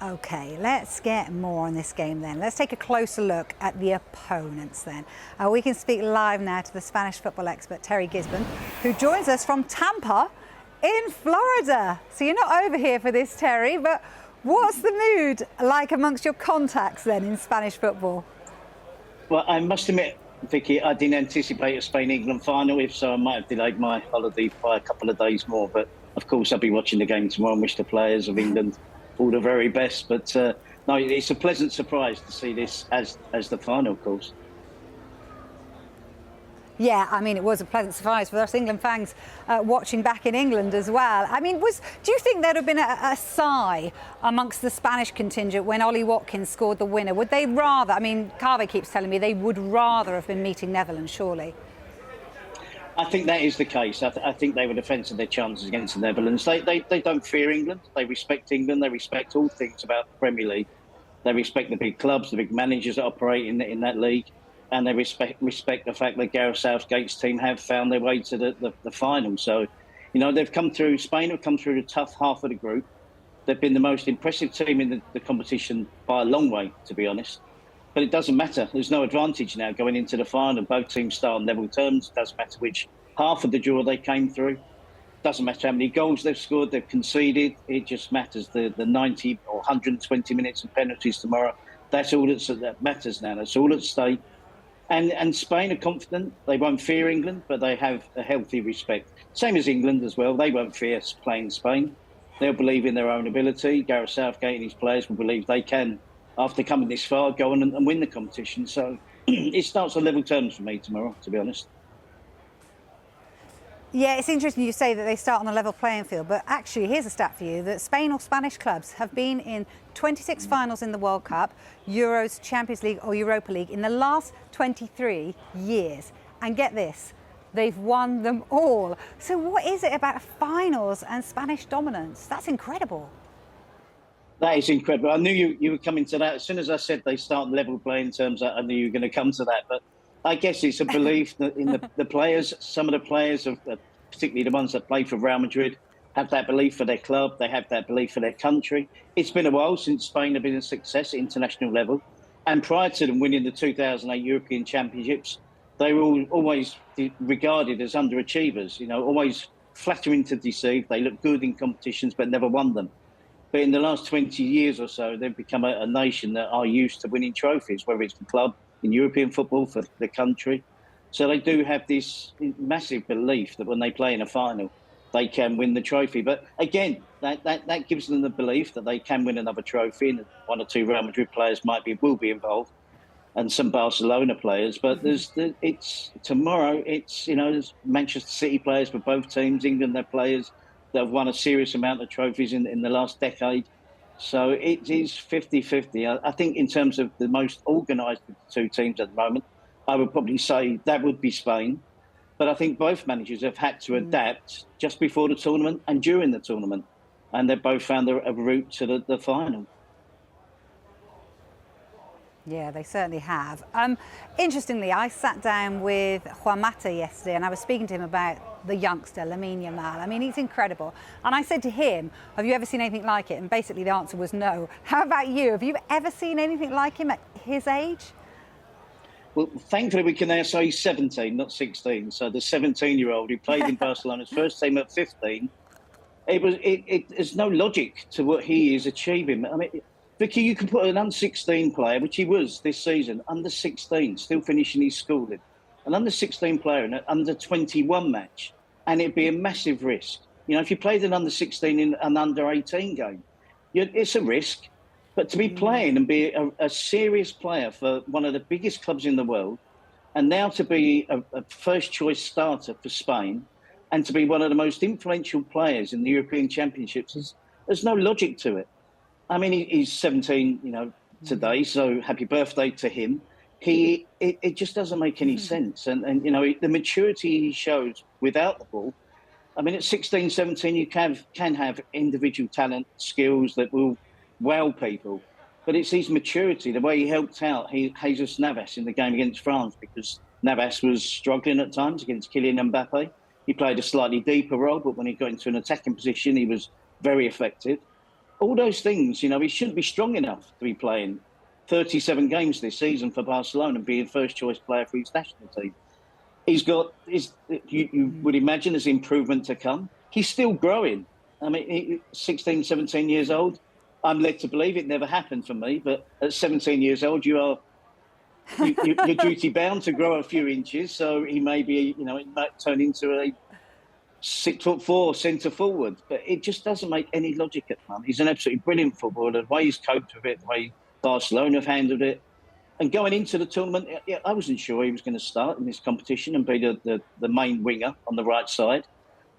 Okay, let's get more on this game then. Let's take a closer look at the opponents then. We can speak live now to the Spanish football expert, Terry Gibson, who joins us from Tampa in Florida. So you're not over here for this, Terry, but what's the mood like amongst your contacts then in Spanish football? Well, I must admit, Vicky, I didn't anticipate a Spain-England final. If so, I might have delayed my holiday by a couple of days more. But, of course, I'll be watching the game tomorrow and wish the players of England all the very best. But, no, it's a pleasant surprise to see this as the final, of course. Yeah, I mean, it was a pleasant surprise for us England fans watching back in England as well. I mean, do you think there would have been a sigh amongst the Spanish contingent when Ollie Watkins scored the winner? Would they rather, I mean, Carve keeps telling me they would rather have been meeting Netherlands, surely? I think that is the case. I think they would have fancied their chances against the Netherlands. They don't fear England. They respect England. They respect all things about the Premier League. They respect the big clubs, the big managers that operate in that league. And they respect the fact that Gareth Southgate's team have found their way to the final. So, you know, Spain have come through the tough half of the group. They've been the most impressive team in the competition by a long way, to be honest. But it doesn't matter. There's no advantage now going into the final. Both teams start on level terms. It doesn't matter which half of the draw they came through. It doesn't matter how many goals they've scored, they've conceded. It just matters the 90 or 120 minutes of penalties tomorrow. That's all that matters now. That's all at stake. And Spain are confident. They won't fear England, but they have a healthy respect. Same as England as well. They won't fear playing Spain. They'll believe in their own ability. Gareth Southgate and his players will believe they can, after coming this far, go on and win the competition. So it starts on level terms for me tomorrow, to be honest. Yeah, it's interesting you say that they start on a level playing field, but actually here's a stat for you that Spain or Spanish clubs have been in 26 finals in the World Cup, Euros, Champions League or Europa League in the last 23 years. And get this, they've won them all. So what is it about finals and Spanish dominance? That's incredible. That is incredible. I knew you were coming to that. As soon as I said they start on level playing terms, I knew you were going to come to that. But I guess it's a belief that in the players, some of the players, particularly the ones that play for Real Madrid, have that belief for their club. They have that belief for their country. It's been a while since Spain have been a success at international level. And prior to them winning the 2008 European Championships, they were always regarded as underachievers, you know, always flattering to deceive. They looked good in competitions but never won them. But in the last 20 years or so, they've become a nation that are used to winning trophies, whether it's the club, in European football, for the country. So they do have this massive belief that when they play in a final, they can win the trophy. But again, that gives them the belief that they can win another trophy, and one or two Real Madrid players will be involved, and some Barcelona players. But tomorrow, you know, there's Manchester City players for both teams. England have players that have won a serious amount of trophies in the last decade. So it is 50-50. I think in terms of the most organised of the two teams at the moment, I would probably say that would be Spain. But I think both managers have had to adapt just before the tournament and during the tournament. And they've both found a route to the final. Yeah, they certainly have. Interestingly, I sat down with Juan Mata yesterday and I was speaking to him about the youngster, Lamine Yamal. I mean, he's incredible. And I said to him, have you ever seen anything like it? And basically the answer was no. How about you? Have you ever seen anything like him at his age? Well, thankfully we can now say he's 17, not 16. So the 17-year-old who played in Barcelona's first team at 15, there's no logic to what he is achieving. I mean, Vicky, you can put an under-16 player, which he was this season, under-16, still finishing his schooling, an under-16 player in an under-21 match, and it'd be a massive risk. You know, if you played an under-16 in an under-18 game, it's a risk. But to be playing and be a serious player for one of the biggest clubs in the world, and now to be a first-choice starter for Spain, and to be one of the most influential players in the European Championships, there's no logic to it. I mean, he's 17, you know, today, so happy birthday to him. It just doesn't make any sense. And you know, the maturity he shows without the ball, I mean, at 16, 17, you can have individual talent, skills that will wow people. But it's his maturity, the way he helped out Jesus Navas in the game against France, because Navas was struggling at times against Kylian Mbappe. He played a slightly deeper role, but when he got into an attacking position, he was very effective. all those things, he shouldn't be strong enough to be playing 37 games this season for Barcelona and being first choice player for his national team. He's got, you would imagine, there's improvement to come. He's still growing. I mean, 16, 17 years old. I'm led to believe it never happened for me, but at 17 years old, you're duty bound to grow a few inches. So he may be, he might turn into a 6'4" centre forward, but it just doesn't make any logic at the moment. He's an absolutely brilliant footballer. The way he's coped with it, the way Barcelona have handled it. And going into the tournament, I wasn't sure he was going to start in this competition and be the main winger on the right side,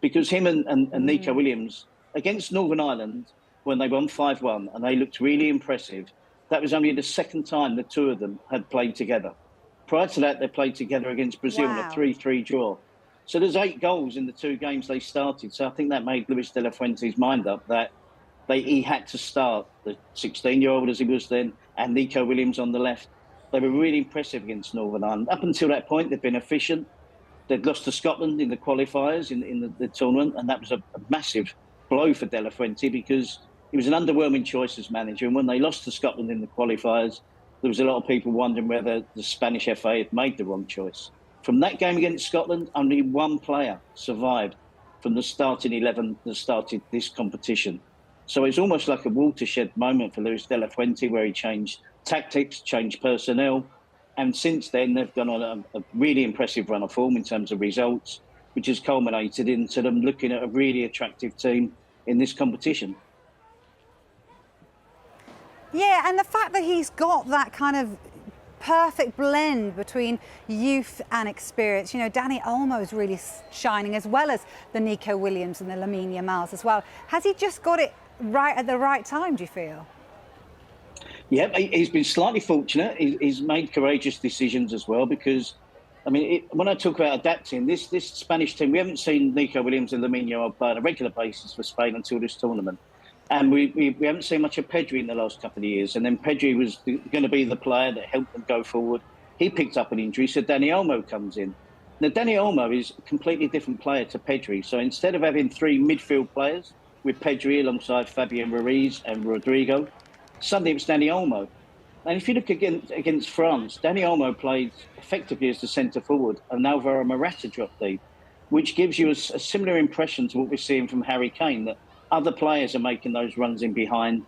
because him and Nico Williams against Northern Ireland, when they won 5-1 and they looked really impressive, that was only the second time the two of them had played together. Prior to that, they played together against Brazil in a 3-3 draw. So there's 8 goals in the 2 games they started. So I think that made Luis de la Fuente's mind up that he had to start the 16-year-old as he was then and Nico Williams on the left. They were really impressive against Northern Ireland. Up until that point, they'd been efficient. They'd lost to Scotland in the qualifiers in the tournament, and that was a massive blow for De La Fuente because he was an underwhelming choice as manager. And when they lost to Scotland in the qualifiers, there was a lot of people wondering whether the Spanish FA had made the wrong choice. From that game against Scotland, only one player survived from the starting 11 that started this competition. So it's almost like a watershed moment for Luis de la Fuente where he changed tactics, changed personnel. And since then, they've gone on a really impressive run of form in terms of results, which has culminated into them looking at a really attractive team in this competition. Yeah, and the fact that he's got that kind of perfect blend between youth and experience. Dani Olmo's really shining, as well as the Nico Williams and the Lamine Yamals as well. Has he just got it right at the right time, do you feel? Yeah, he's been slightly fortunate. He's made courageous decisions as well because, I mean, when I talk about adapting, this Spanish team, we haven't seen Nico Williams and Lamine Yamal play on a regular basis for Spain until this tournament. And we haven't seen much of Pedri in the last couple of years. And then Pedri was going to be the player that helped them go forward. He picked up an injury, so Dani Olmo comes in. Now, Dani Olmo is a completely different player to Pedri. So instead of having 3 midfield players with Pedri alongside Fabian Ruiz and Rodrigo, suddenly it's Dani Olmo. And if you look against France, Dani Olmo played effectively as the centre forward and Alvaro Morata dropped deep, which gives you a similar impression to what we're seeing from Harry Kane, that other players are making those runs in behind,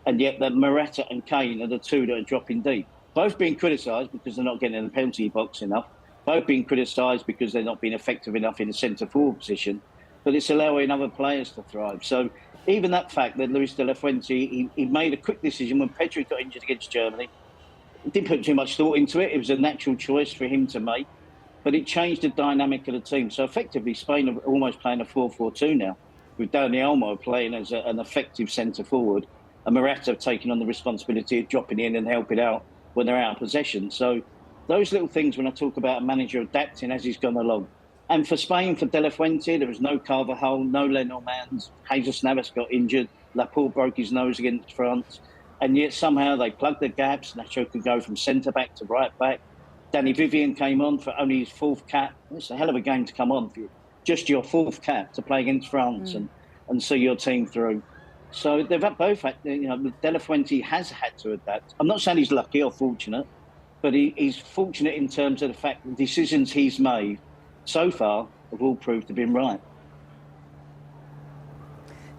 and yet that Morata and Kane are the two that are dropping deep. Both being criticised because they're not getting in the penalty box enough, both being criticised because they're not being effective enough in the centre forward position, but it's allowing other players to thrive. So even that fact that Luis de la Fuente, he made a quick decision when Pedri got injured against Germany. He didn't put too much thought into it. It was a natural choice for him to make, but it changed the dynamic of the team. So effectively, Spain are almost playing a 4-4-2 now, with Dani Olmo playing as an effective centre forward and Morata taking on the responsibility of dropping in and helping out when they're out of possession. So those little things, when I talk about a manager adapting as he's gone along. And for Spain, for De La Fuente, there was no Carvajal, no Lenormand. Jesus Navas got injured. Laporte broke his nose against France. And yet somehow they plugged the gaps. Nacho could go from centre-back to right-back. Danny Vivian came on for only his 4th cap. It's a hell of a game to come on for you. Just your 4th cap to play against France and see your team through. So they've both had, De La Fuente has had to adapt. I'm not saying he's lucky or fortunate, but he's fortunate in terms of the fact the decisions he's made so far have all proved to have been right.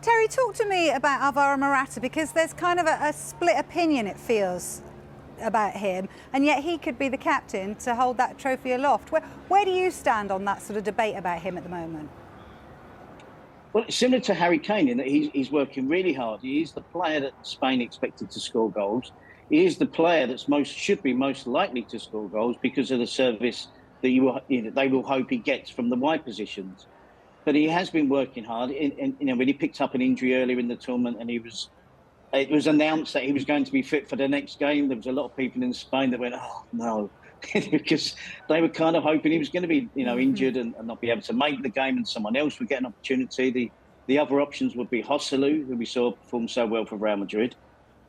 Terry, talk to me about Alvaro Morata, because there's kind of a split opinion, it feels, about him, and yet he could be the captain to hold that trophy aloft. Where do you stand on that sort of debate about him at the moment? Well, it's similar to Harry Kane in that he's working really hard. He is the player that Spain expected to score goals. He is the player that's should be most likely to score goals because of the service that they will hope he gets from the wide positions. But he has been working hard. When he picked up an injury earlier in the tournament, and it was announced that he was going to be fit for the next game, there was a lot of people in Spain that went, "Oh no," because they were kind of hoping he was going to be, injured and not be able to make the game, and someone else would get an opportunity. The other options would be Joselu, who we saw perform so well for Real Madrid.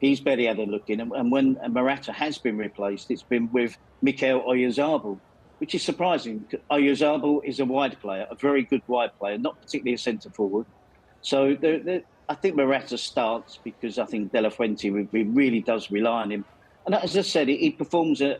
He's barely had a look in, and when Morata has been replaced, it's been with Mikel Oyarzabal, which is surprising. Oyarzabal is a wide player, a very good wide player, not particularly a centre forward. So I think Morata starts because I think De La Fuente really does rely on him. And as I said, he performs an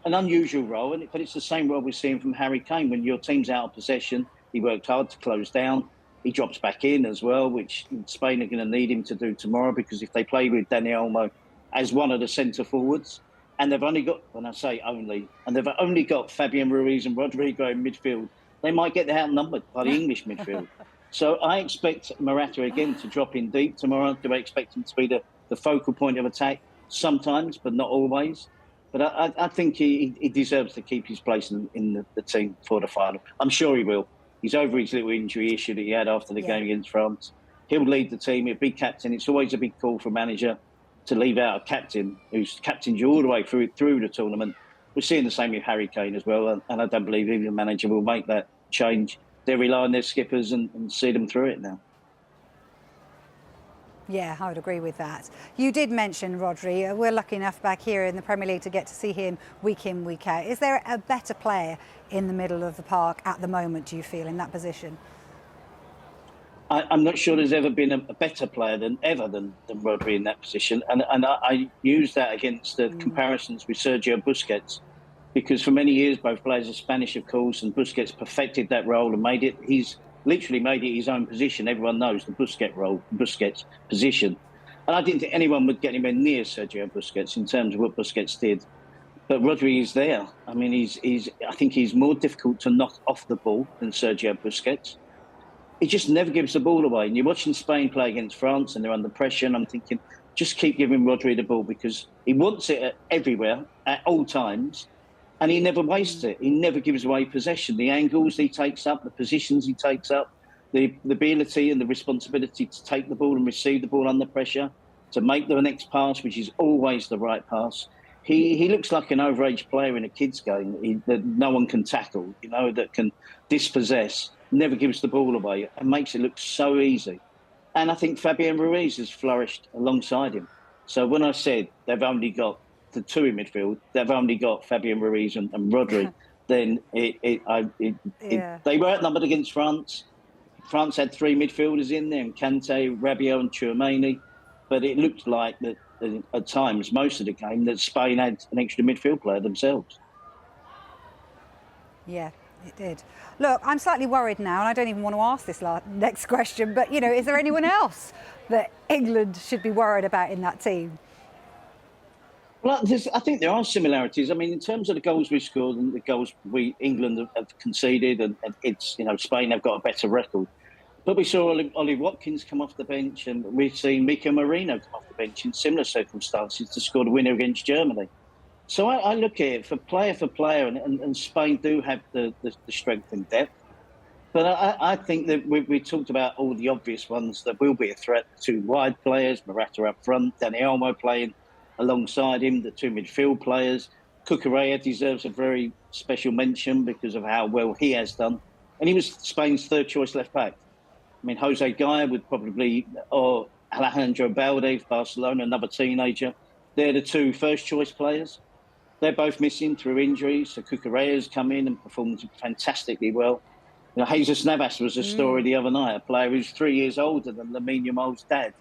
unusual role, but it's the same role we're seeing from Harry Kane. When your team's out of possession, he worked hard to close down. He drops back in as well, which Spain are going to need him to do tomorrow, because if they play with Dani Olmo as one of the centre forwards, and they've only got, when I say only, and they've only got Fabian Ruiz and Rodrigo in midfield, they might get outnumbered by the English midfield. So I expect Morata again to drop in deep tomorrow. Do I expect him to be the focal point of attack? Sometimes, but not always. But I think he deserves to keep his place in the team for the final. I'm sure he will. He's over his little injury issue that he had after the game against France. He'll lead the team. He'll be captain. It's always a big call for a manager to leave out a captain who's captained you all the way through the tournament. We're seeing the same with Harry Kane as well, and I don't believe even the manager will make that change. They rely on their skippers and see them through it now. Yeah, I would agree with that. You did mention Rodri. We're lucky enough back here in the Premier League to get to see him week in, week out. Is there a better player in the middle of the park at the moment, do you feel, in that position? I'm not sure there's ever been a better player than Rodri in that position. And I use that against the comparisons with Sergio Busquets, because for many years both players are Spanish, of course, and Busquets perfected that role and literally made it his own position. Everyone knows the Busquets position. And I didn't think anyone would get anywhere near Sergio Busquets in terms of what Busquets did. But Rodri is there. I mean, I think he's more difficult to knock off the ball than Sergio Busquets. He just never gives the ball away. And you're watching Spain play against France and they're under pressure, and I'm thinking, just keep giving Rodri the ball, because he wants it everywhere at all times. And he never wastes it. He never gives away possession. The angles he takes up, the positions he takes up, the ability and the responsibility to take the ball and receive the ball under pressure, to make the next pass, which is always the right pass. He looks like an overage player in a kid's game that no one can tackle, that can dispossess, never gives the ball away, and makes it look so easy. And I think Fabian Ruiz has flourished alongside him. So when I said they've only got the two in midfield, they've only got Fabian Ruiz and Rodri, then they were outnumbered against France. France had three midfielders in there, and Kante, Rabiot and Tchouameni, but it looked like that at times, most of the game, that Spain had an extra midfield player themselves. Yeah, it did. Look, I'm slightly worried now, and I don't even want to ask this next question, but, is there anyone else that England should be worried about in that team? Well, I think there are similarities. I mean, in terms of the goals we scored and the goals England have conceded, and it's, Spain have got a better record. But we saw Ollie Watkins come off the bench, and we've seen Mika Marino come off the bench in similar circumstances to score the winner against Germany. So I look at it for player, and Spain do have the strength and depth. But I think that we talked about all the obvious ones that will be a threat. Two wide players, Morata up front, Dani Olmo playing alongside him, the two midfield players. Cucurella deserves a very special mention because of how well he has done. And he was Spain's third choice left back. I mean, Jose Gaia would probably, or Alejandro Balde, Barcelona, another teenager. They're the two first choice players. They're both missing through injuries. So Cucurella's come in and performed fantastically well. Jesus Navas was a story the other night. A player who's 3 years older than Lamine Yamal's dad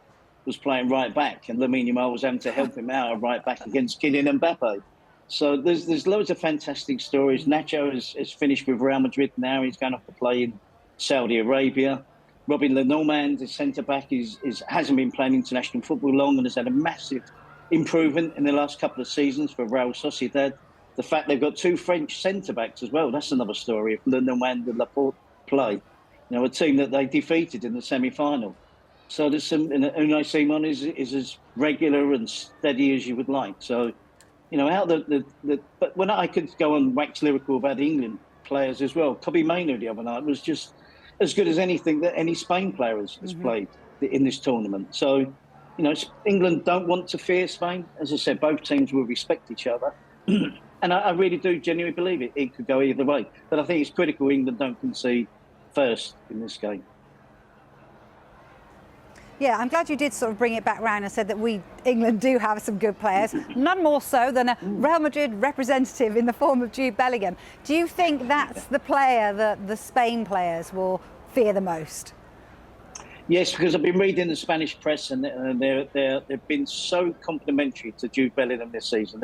was playing right back, and Lamine Yamal was having to help him out at right back against Kylian Mbappe. So there's loads of fantastic stories. Nacho has finished with Real Madrid now. He's going off to play in Saudi Arabia. Robin Lenormand, the centre-back, hasn't been playing international football long and has had a massive improvement in the last couple of seasons for Real Sociedad. The fact they've got two French centre-backs as well, that's another story. If Lenormand and Laporte play, a team that they defeated in the semi-final. So there's some, Unai Simon is as regular and steady as you would like. So, but when I could go and wax lyrical about the England players as well, Kobbie Mainoo the other night was just as good as anything that any Spain player has played in this tournament. So, England don't want to fear Spain. As I said, both teams will respect each other. And I really do genuinely believe it. It could go either way. But I think it's critical England don't concede first in this game. Yeah, I'm glad you did sort of bring it back round and said that England do have some good players, none more so than a Real Madrid representative in the form of Jude Bellingham. Do you think that's the player that the Spain players will fear the most? Yes, because I've been reading the Spanish press, and they've been so complimentary to Jude Bellingham this season.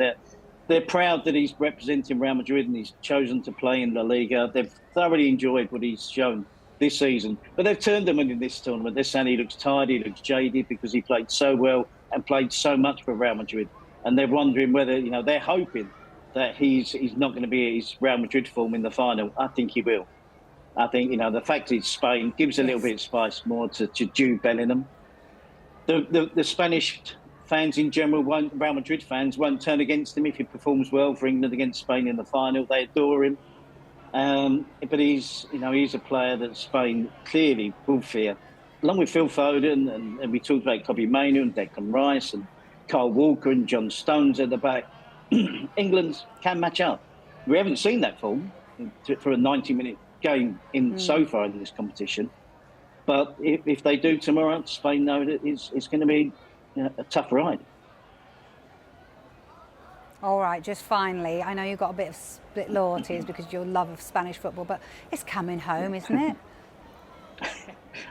They're proud that he's representing Real Madrid and he's chosen to play in La Liga. They've thoroughly enjoyed what he's shown this season, but they've turned him in this tournament. They're saying he looks tired, he looks jaded because he played so well and played so much for Real Madrid, and they're wondering whether they're hoping that he's not going to be at his Real Madrid form in the final. I think he will. I think, the fact it's Spain gives a little bit of spice more to Jude Bellingham. The Spanish fans in general, Real Madrid fans, won't turn against him if he performs well for England against Spain in the final. They adore him. But he's a player that Spain clearly will fear. Along with Phil Foden, and we talked about Kobe Mainoo and Declan Rice and Kyle Walker and John Stones at the back, England can match up. We haven't seen that form for a 90-minute game so far in this competition. But if they do tomorrow, Spain know that it's going to be a tough ride. All right, just finally, I know you've got a bit of split loyalties because of your love of Spanish football, but it's coming home, isn't it?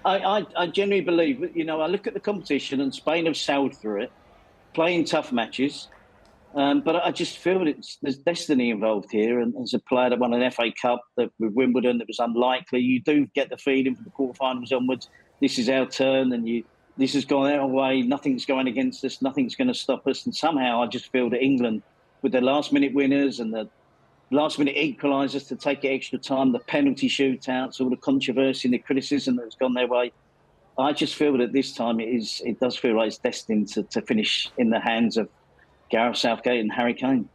I genuinely believe that, I look at the competition and Spain have sailed through it, playing tough matches. But I just feel there's destiny involved here. And as a player that won an FA Cup with Wimbledon, that was unlikely. You do get the feeling from the quarterfinals onwards, this is our turn, and this has gone our way. Nothing's going against us. Nothing's going to stop us. And somehow I just feel that England, with their last-minute winners and the last-minute equalisers to take it extra time, the penalty shootouts, all the controversy and the criticism that's gone their way, I just feel that this time it does feel like it's destined to finish in the hands of Gareth Southgate and Harry Kane.